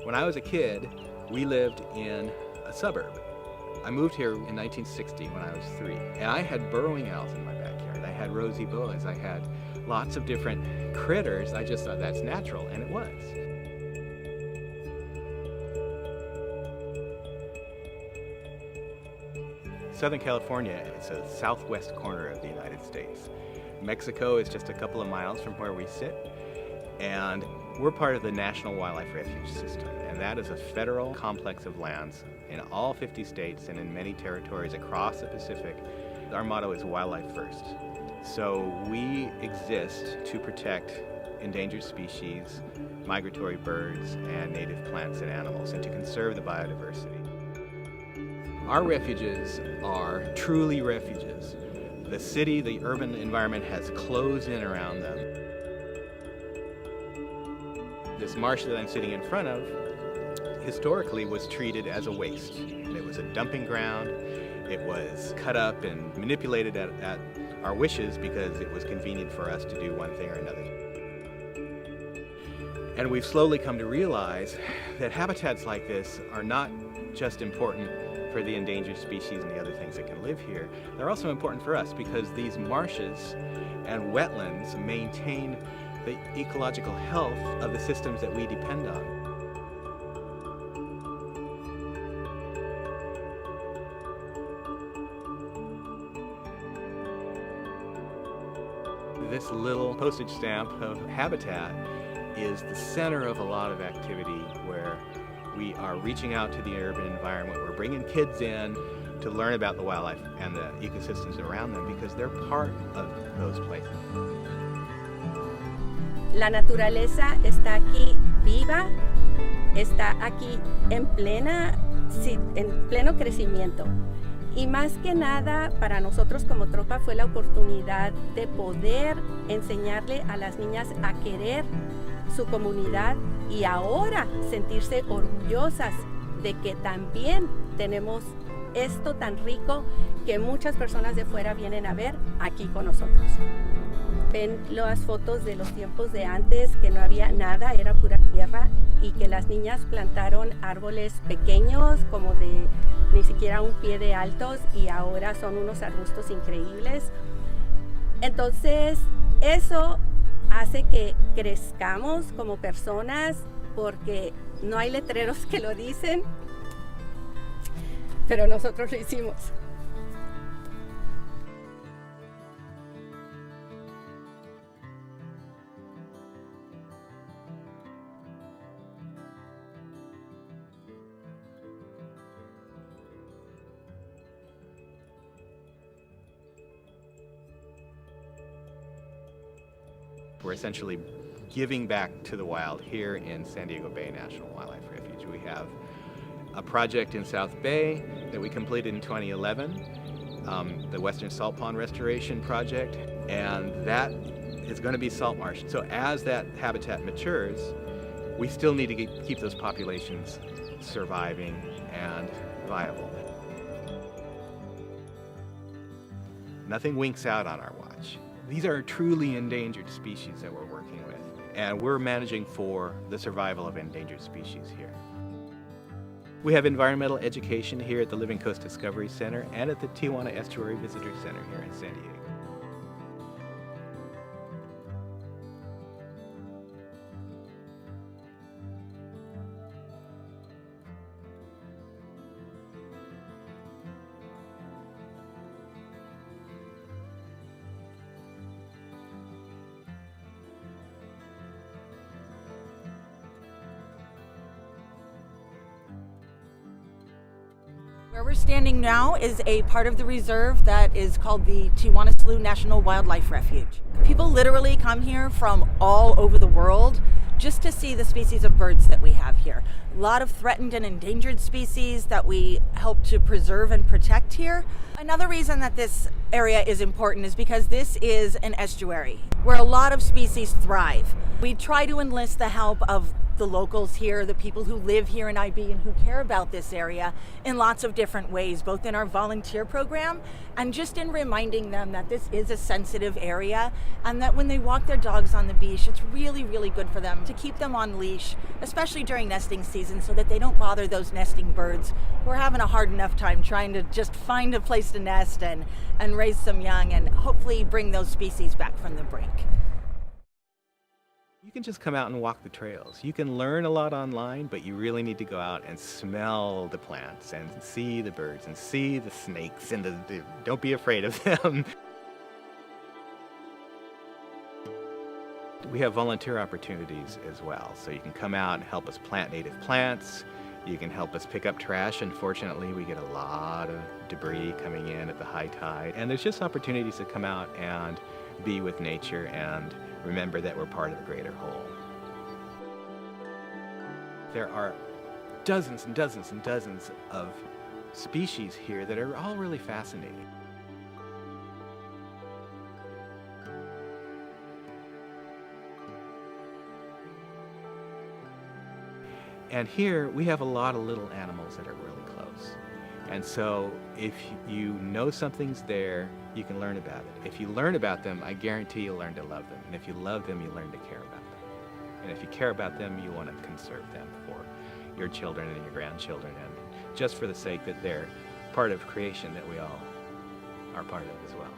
When I was a kid, we lived in a suburb. I moved here in 1960 when I was 3, and I had burrowing owls in my backyard. I had rosy boas. I had lots of different critters. I just thought that's natural, and it was. Southern California is a southwest corner of the United States. Mexico is just a couple of miles from where we sit, and we're part of the National Wildlife Refuge System, and that is a federal complex of lands in all 50 states and in many territories across the Pacific. Our motto is wildlife first. So we exist to protect endangered species, migratory birds, and native plants and animals, and to conserve the biodiversity. Our refuges are truly refuges. The city, the urban environment has closed in around them. This marsh that I'm sitting in front of historically was treated as a waste. It was a dumping ground. It was cut up and manipulated at our wishes because it was convenient for us to do one thing or another. And we've slowly come to realize that habitats like this are not just important for the endangered species and the other things that can live here. They're also important for us because these marshes and wetlands maintain the ecological health of the systems that we depend on. This little postage stamp of habitat is the center of a lot of activity where we are reaching out to the urban environment. We're bringing kids in to learn about the wildlife and the ecosystems around them because they're part of those places. La naturaleza está aquí viva, está aquí en pleno crecimiento. Y más que nada, para nosotros como tropa fue la oportunidad de poder enseñarle a las niñas a querer su comunidad y ahora sentirse orgullosas de que también tenemos esto tan rico que muchas personas de fuera vienen a ver aquí con nosotros. Ven las fotos de los tiempos de antes, que no había nada, era pura tierra, y que las niñas plantaron árboles pequeños, como de ni siquiera un pie de altos, y ahora son unos arbustos increíbles. Entonces, eso hace que crezcamos como personas, porque no hay letreros que lo dicen, pero nosotros lo hicimos. We're essentially giving back to the wild here in San Diego Bay National Wildlife Refuge. We have a project in South Bay that we completed in 2011, the Western Salt Pond Restoration Project, and that is going to be salt marsh. So as that habitat matures, we still need to keep those populations surviving and viable. Nothing winks out on our watch. These are truly endangered species that we're working with, and we're managing for the survival of endangered species here. We have environmental education here at the Living Coast Discovery Center and at the Tijuana Estuary Visitor Center here in San Diego. Where we're standing now is a part of the reserve that is called the Tijuana Slough National Wildlife Refuge. People literally come here from all over the world just to see the species of birds that we have here. A lot of threatened and endangered species that we help to preserve and protect here. Another reason that this area is important is because this is an estuary where a lot of species thrive. We try to enlist the help of the locals here, the people who live here in IB and who care about this area in lots of different ways, both in our volunteer program and just in reminding them that this is a sensitive area and that when they walk their dogs on the beach, it's really, really good for them to keep them on leash, especially during nesting season, so that they don't bother those nesting birds who are having a hard enough time trying to just find a place to nest and raise some young and hopefully bring those species back from the brink. You can just come out and walk the trails. You can learn a lot online, but you really need to go out and smell the plants and see the birds and see the snakes and don't be afraid of them. We have volunteer opportunities as well, so you can come out and help us plant native plants. You can help us pick up trash. Unfortunately, we get a lot of debris coming in at the high tide. And there's just opportunities to come out and be with nature and remember that we're part of a greater whole. There are dozens and dozens and dozens of species here that are all really fascinating. And here we have a lot of little animals that are really close. And so if you know something's there, you can learn about it. If you learn about them, I guarantee you'll learn to love them. And if you love them, you learn to care about them. And if you care about them, you want to conserve them for your children and your grandchildren, and just for the sake that they're part of creation that we all are part of as well.